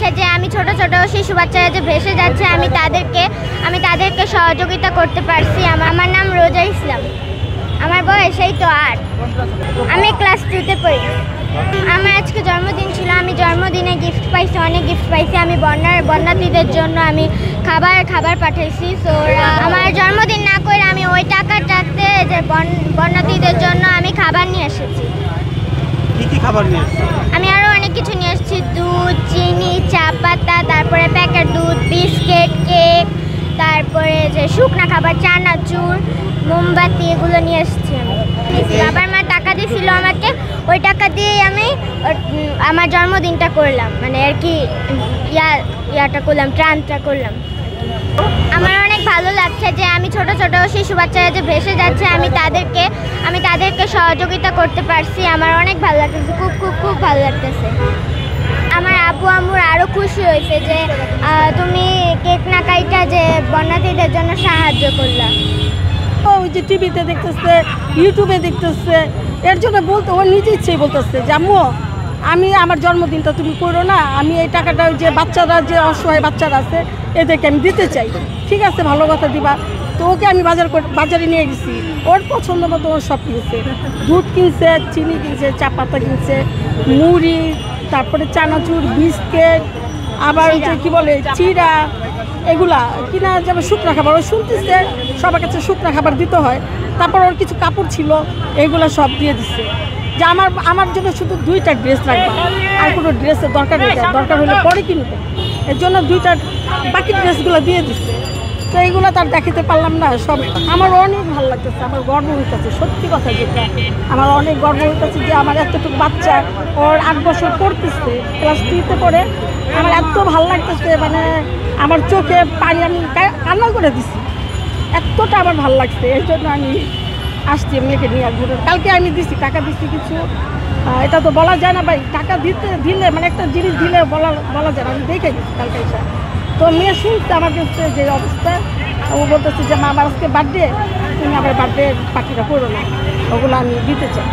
লাগছে যে আমি ছোট ছোট শিশু বাচ্চারা যে ভেসে যাচ্ছে আমি তাদেরকে সহযোগিতা করতে পারছি। আমার নাম রোজা ইসলাম, আমার বয়স এই তো 8, আমি ক্লাস 2-তে পড়ি। আমার আজকে জন্মদিন ছিল, আমি জন্মদিনে গিফট পাইছি, অনেক গিফট পাইছি। আমি বন্যার্থীদের জন্য আমি খাবার পাঠাইছি। সো আমার জন্মদিন না করে আমি ওই টাকাটাতে যে বন্যার্থীদের জন্য আমি খাবার নিয়ে এসেছি। কি খাবার নিয়ে এসেছি? আমি আরও অনেক কিছু নিয়ে এসেছি, দুধ, চিনি, চা পাতা, তারপরে প্যাকেট দুধ, বিস্কিট, কেক, তারপরে যে শুকনা খাবার, চানাচুর, মোমবাতি, এগুলো নিয়ে এসেছি আমি। বাবার মা টাকা দিয়েছিল আমাকে, ওই টাকা দিয়েই আমি আমার জন্মদিনটা করলাম, মানে আর কি ইয়াটা করলাম, ত্রাণটা করলাম। আমার অনেক ভালো লাগছে যে আমি ছোট ছোট শিশু বাচ্চারা যে ভেসে যাচ্ছে আমি তাদেরকে সহযোগিতা করতে পারছি। আমার অনেক ভালো লাগতেছে, খুব ভালো লাগতেছে। আমার আব্বু আম্মুর আরও খুশি হয়েছে যে তুমি কেক না কাইটা যে বন্যার্থীদের জন্য সাহায্য করলা। ওই যে টিভিতে দেখতেছে, ইউটিউবে দেখতেছে, এর জন্য ও নিজে ইচ্ছেই বলতেছে যে আম্মু আমি আমার জন্মদিনটা তুমি করো না, আমি এই টাকাটা ওই যে বাচ্চারা যে অসহায় বাচ্চারা আছে এদেরকে আমি দিতে চাই। ঠিক আছে, ভালো কথা দিবা। তো ওকে আমি বাজারে নিয়ে গেছি, ওর পছন্দ মতো ওর সব কিনছে, দুধ কিনছে, চিনি কিনছে, চা পাতা কিনছে, মুড়ি, তারপরে চানাচুর, বিস্কিট, আবার যে কী বলে চিড়া, এগুলা কিনা যাবে। শুকনা খাবার ও শুনতেছে সবার কাছে শুকনা খাবার দিতে হয়। তারপর ওর কিছু কাপড় ছিল, এগুলো সব দিয়ে দিচ্ছে যে আমার জন্য শুধু 2টা ড্রেস লাগবে, আর কোনো ড্রেসের দরকার নেই, দরকার হলে পরে কিনবে। এর জন্য 2টা বাকি ড্রেসগুলো দিয়ে দিচ্ছে। তো এইগুলো তার দেখাতে পারলাম না সব। আমার অনেক ভালো লাগতেছে, আমার গর্ব হইতেছে, সত্যি কথা যেটা আমার অনেক গর্ব হইতেছে যে আমার এতটুকু বাচ্চা, ওর 8 বছর পড়তেছে, ক্লাস 3-তে পড়ে। আমার এত ভালো লাগতেছে, মানে আমার চোখে পানি, আমি কান্না করে দিছি, এতটা আমার ভালো লাগছে। এই জন্য আমি আসছি মেয়েকে নিয়ে ঘুরে। কালকে আমি দিছি, টাকা দিচ্ছি কিছু, এটা তো বলা যায় না ভাই, টাকা দিলে মানে একটা জিনিস দিলে বলা যায় না। আমি দেখে গেছি কালকে এসে, তো মেয়ে শুনছে আমার কাছে যে অবস্থা, ও বলতেছে যে মা আমার আজকে বার্থডে, তুমি আমার বার্থডে পার্টিটা করো না, ওগুলো আমি দিতে চাই।